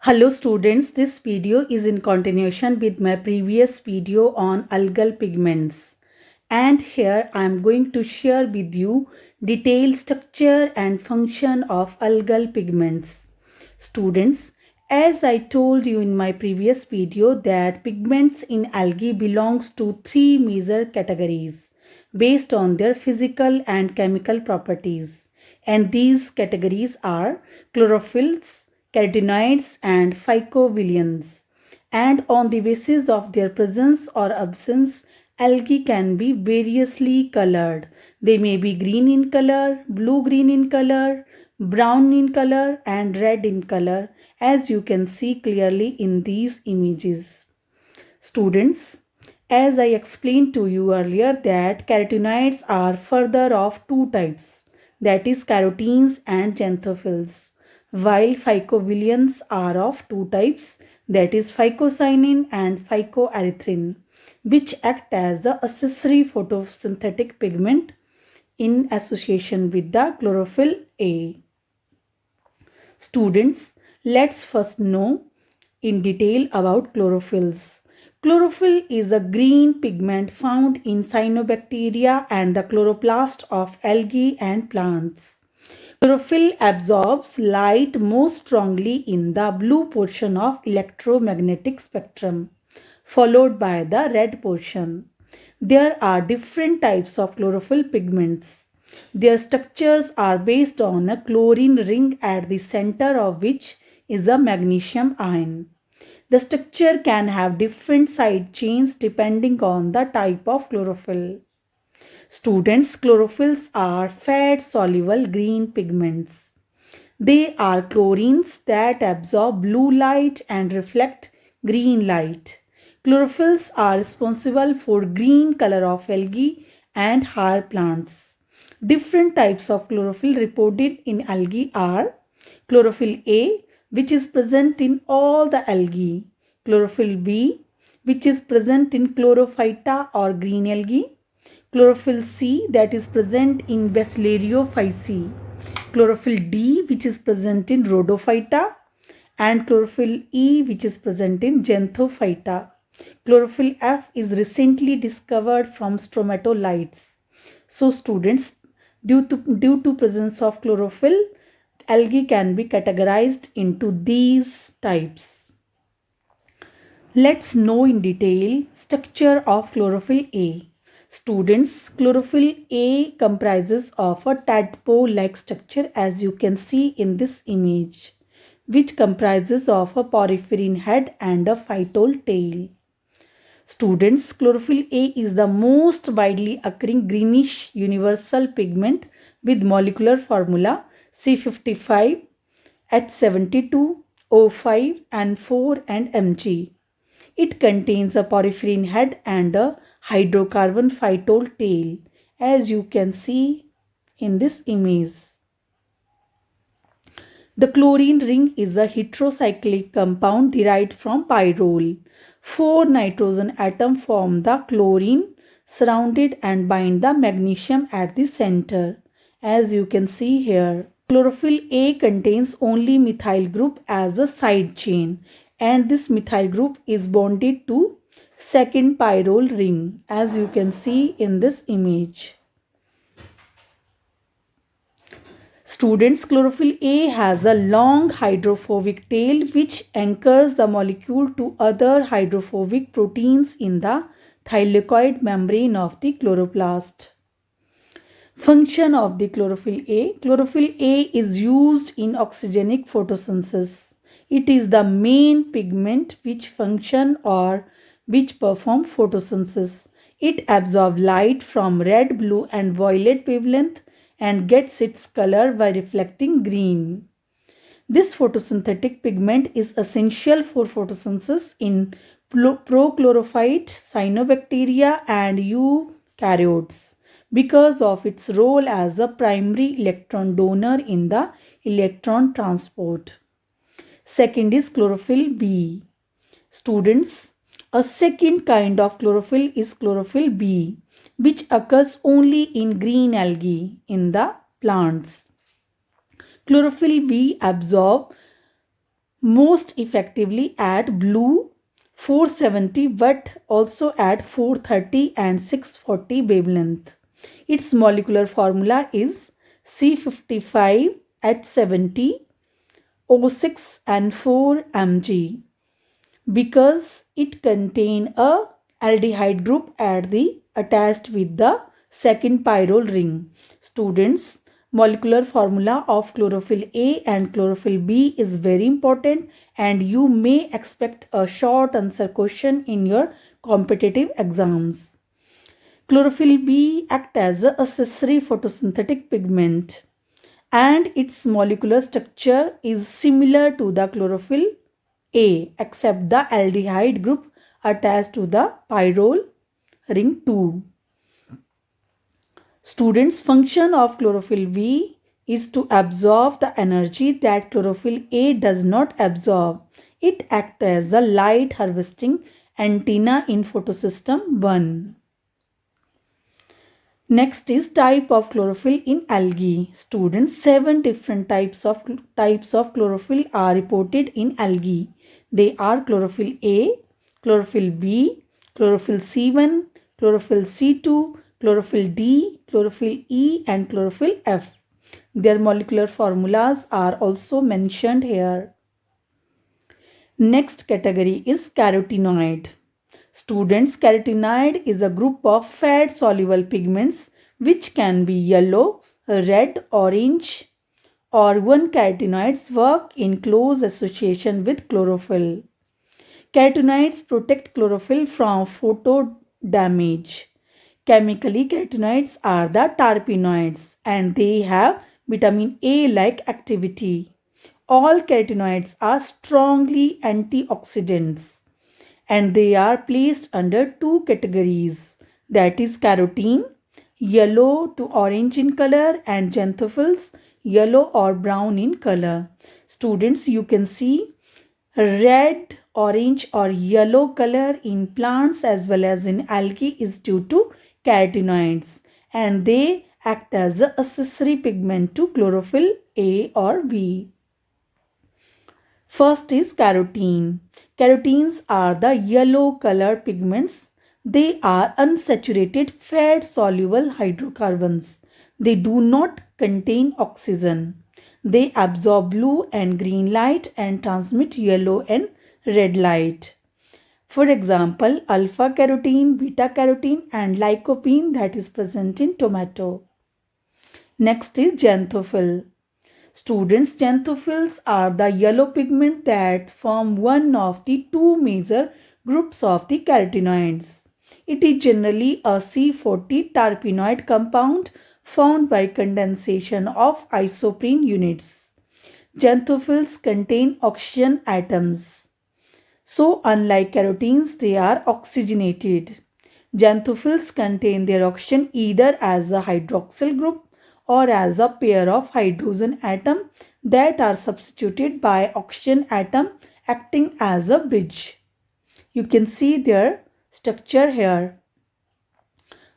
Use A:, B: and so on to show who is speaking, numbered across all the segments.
A: Hello students, this video is in continuation with my previous video on algal pigments. And here I am going to share with you detailed structure and function of algal pigments. Students, as I told you in my previous video that pigments in algae belongs to three major categories based on their physical and chemical properties. And these categories are chlorophylls, carotenoids and phycobilins, and on the basis of their presence or absence, algae can be variously colored. They may be green in color, blue-green in color, brown in color and red in color, as you can see clearly in these images. Students, as I explained to you earlier that carotenoids are further of two types, that is carotenes and xanthophylls, while phycobilins are of two types, that is phycocyanin and phycoerythrin, which act as the accessory photosynthetic pigment in association with the chlorophyll A. Students, let's first know in detail about chlorophylls. Chlorophyll is a green pigment found in cyanobacteria and the chloroplast of algae and plants. Chlorophyll absorbs light most strongly in the blue portion of electromagnetic spectrum, followed by the red portion. There are different types of chlorophyll pigments. Their structures are based on a chlorine ring at the center of which is a magnesium ion. The structure can have different side chains depending on the type of chlorophyll. Students, chlorophylls are fat-soluble green pigments. They are chlorines that absorb blue light and reflect green light. Chlorophylls are responsible for green color of algae and higher plants. Different types of chlorophyll reported in algae are chlorophyll A, which is present in all the algae, chlorophyll B, which is present in chlorophyta or green algae, chlorophyll C that is present in Bacillariophyceae, chlorophyll D which is present in Rhodophyta, and chlorophyll E which is present in Xanthophyta. Chlorophyll F is recently discovered from stromatolites. So students, due to presence of chlorophyll, algae can be categorized into these types. Let's know in detail structure of chlorophyll A. Students, chlorophyll A comprises of a tadpole-like structure as you can see in this image, which comprises of a porphyrin head and a phytol tail. Students, chlorophyll A is the most widely occurring greenish universal pigment with molecular formula C55, H72, O5, N4 and Mg. It contains a porphyrin head and a hydrocarbon phytol tail, as you can see in this image. The chlorine ring is a heterocyclic compound derived from pyrrole. 4 nitrogen atoms form the chlorine surrounded and bind the magnesium at the center, as you can see here. Chlorophyll A contains only methyl group as a side chain, and this methyl group is bonded to second pyrrole ring, as you can see in this image. Students, chlorophyll A has a long hydrophobic tail which anchors the molecule to other hydrophobic proteins in the thylakoid membrane of the chloroplast. Function of the chlorophyll A. Chlorophyll A is used in oxygenic photosynthesis. It is the main pigment which function or which perform photosynthesis. It absorbs light from red, blue and violet wavelength and gets its color by reflecting green. This photosynthetic pigment is essential for photosynthesis in prochlorophyte, cyanobacteria and eukaryotes because of its role as a primary electron donor in the electron transport. Second is chlorophyll B. Students, a second kind of chlorophyll is chlorophyll B, which occurs only in green algae in the plants. Chlorophyll B absorbs most effectively at blue 470 but also at 430 and 640 wavelength. Its molecular formula is C55H70 O6 and 4 Mg because it contain a aldehyde group at the attached with the second pyrrole ring. Students, molecular formula of chlorophyll A and chlorophyll B is very important and you may expect a short answer question in your competitive exams. Chlorophyll B acts as a accessory photosynthetic pigment and its molecular structure is similar to the chlorophyll A except the aldehyde group attached to the pyrrole ring 2. Students, function of chlorophyll B is to absorb the energy that chlorophyll A does not absorb. It acts as a light harvesting antenna in photosystem 1. Next is type of chlorophyll in algae. Students, 7 different types of chlorophyll are reported in algae. They are chlorophyll A, chlorophyll B, chlorophyll C1, chlorophyll C2, chlorophyll D, chlorophyll E and chlorophyll F. Their molecular formulas are also mentioned here. Next category is carotenoid. Students, carotenoid is a group of fat-soluble pigments which can be yellow, red, orange, or one carotenoids work in close association with chlorophyll. Carotenoids protect chlorophyll from photo damage. Chemically, carotenoids are the terpenoids and they have vitamin A-like activity. All carotenoids are strongly antioxidants and they are placed under 2 categories, that is carotene, yellow to orange in color, and xanthophylls, yellow or brown in color. Students, you can see red, orange or yellow color in plants as well as in algae is due to carotenoids and they act as an accessory pigment to chlorophyll A or B. First is carotene. Carotenes are the yellow color pigments. They are unsaturated fat soluble hydrocarbons. They do not contain oxygen. They absorb blue and green light and transmit yellow and red light. For example, alpha carotene, beta carotene and lycopene that is present in tomato. Next is xanthophyll. Students, xanthophylls are the yellow pigment that form one of the 2 major groups of the carotenoids. It is generally a C40 terpenoid compound formed by condensation of isoprene units. Xanthophylls contain oxygen atoms. So, unlike carotenes, they are oxygenated. Xanthophylls contain their oxygen either as a hydroxyl group or as a pair of hydrogen atom that are substituted by oxygen atom acting as a bridge. You can see their structure here.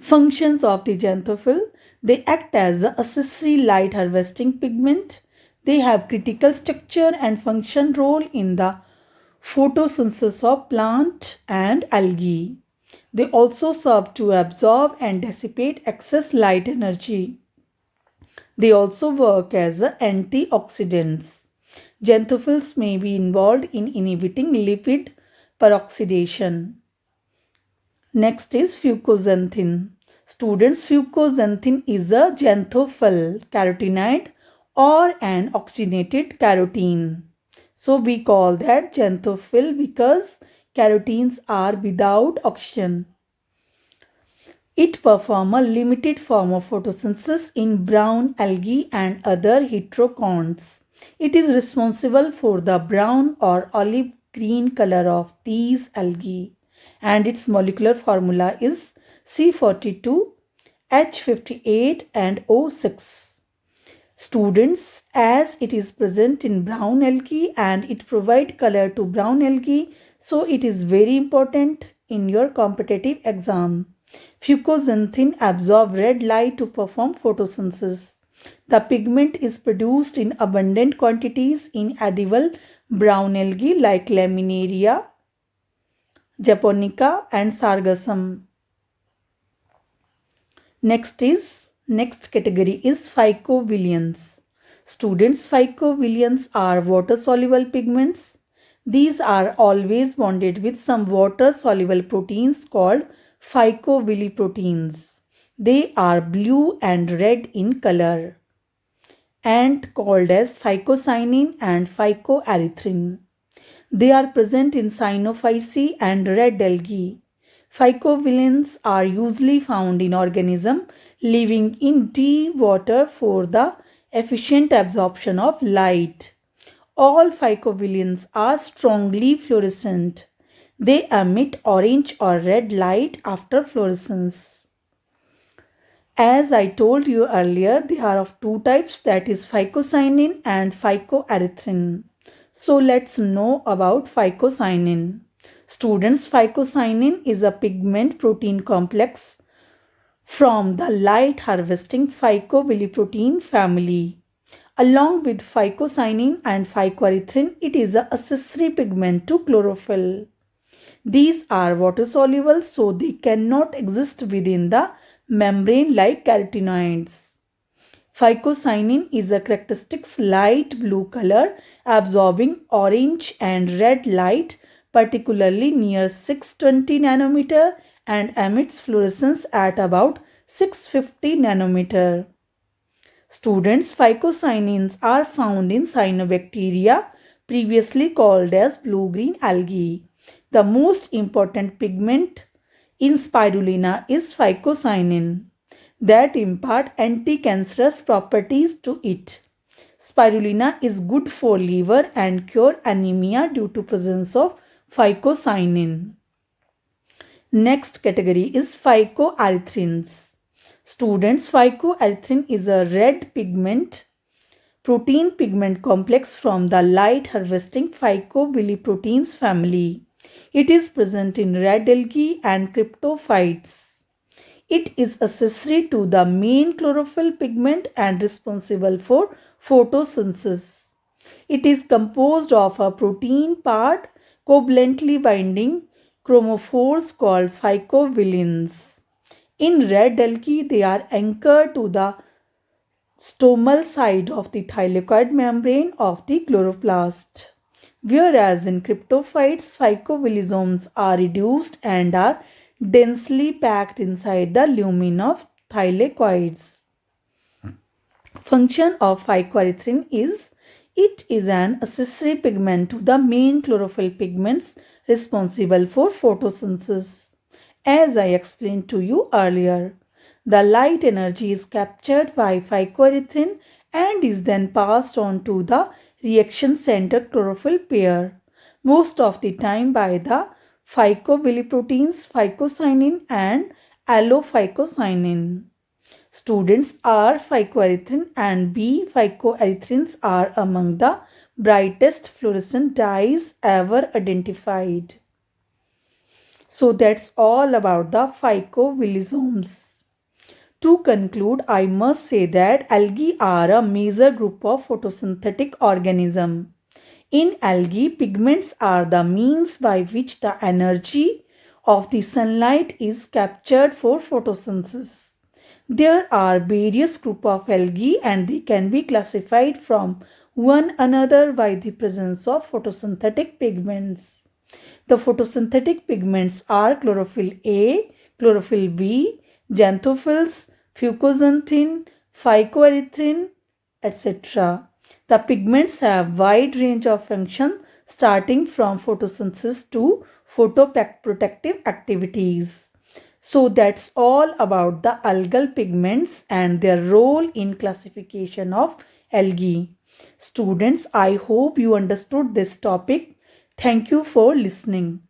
A: Functions of the xanthophyll: they act as a accessory light harvesting pigment. They have critical structure and function role in the photosynthesis of plant and algae. They also serve to absorb and dissipate excess light energy. They also work as antioxidants. Xanthophylls may be involved in inhibiting lipid peroxidation. Next is fucoxanthin. Students, fucoxanthin is a xanthophyll carotenoid or an oxygenated carotene. So we call that xanthophyll because carotenes are without oxygen. It performs a limited form of photosynthesis in brown algae and other heterochonts. It is responsible for the brown or olive green color of these algae and its molecular formula is C42, H58 and O6. Students, as it is present in brown algae and it provides color to brown algae, so it is very important in your competitive exam. Fucoxanthin absorbs red light to perform photosynthesis. The pigment is produced in abundant quantities in edible brown algae like Laminaria, Japonica and Sargassum. Next category is phycovillians. Students, phycovillians are water soluble pigments. These are always bonded with some water soluble proteins called phycovilliproteins. They are blue and red in color and called as phycocyanin and phycoerythrin. They are present in cyanophyceae and red algae. Phycovillians are usually found in organisms living in deep water for the efficient absorption of light. All phycovillians are strongly fluorescent. They emit orange or red light after fluorescence. As I told you earlier, they are of two types, that is phycocyanin and phycoerythrin. So let's know about phycocyanin. Students, phycocyanin is a pigment protein complex from the light harvesting phycovilliprotein family. Along with phycocyanin and phycoerythrin, it is an accessory pigment to chlorophyll. These are water soluble, so they cannot exist within the membrane like carotenoids. Phycocyanin is a characteristic light blue color, absorbing orange and red light, particularly near 620 nanometer, and emits fluorescence at about 650 nanometer. Students, phycocyanins are found in cyanobacteria, previously called as blue-green algae. The most important pigment in spirulina is phycocyanin that impart anti-cancerous properties to it. Spirulina is good for liver and cure anemia due to presence of phycocyanin. Next category is phycoerythrins. Students, phycoerythrin is a red protein pigment complex from the light harvesting phycovilliproteins family. It is present in red algae and cryptophytes. It is accessory to the main chlorophyll pigment and responsible for photosynthesis. It is composed of a protein part covalently binding chromophores called phycovillians. In red algae, they are anchored to the stomal side of the thylakoid membrane of the chloroplast. Whereas in cryptophytes, phycovillisomes are reduced and are densely packed inside the lumen of thylakoids. Function of phycoerythrin is it is an accessory pigment to the main chlorophyll pigments responsible for photosynthesis. As I explained to you earlier, the light energy is captured by phycoerythrin and is then passed on to the reaction center chlorophyll pair, most of the time by the phycovilliproteins phycocyanin and allophycocyanin. Students, R phycoerythrin and B phycoerythrins are among the brightest fluorescent dyes ever identified. So that's all about the phycovillisomes. To conclude, I must say that algae are a major group of photosynthetic organisms. In algae, pigments are the means by which the energy of the sunlight is captured for photosynthesis. There are various groups of algae and they can be classified from one another by the presence of photosynthetic pigments. The photosynthetic pigments are chlorophyll A, chlorophyll B, xanthophylls, fucoxanthin, phycoerythrin, etc. The pigments have wide range of function starting from photosynthesis to photoprotective activities. So that's all about the algal pigments and their role in classification of algae. Students, I hope you understood this topic. Thank you for listening.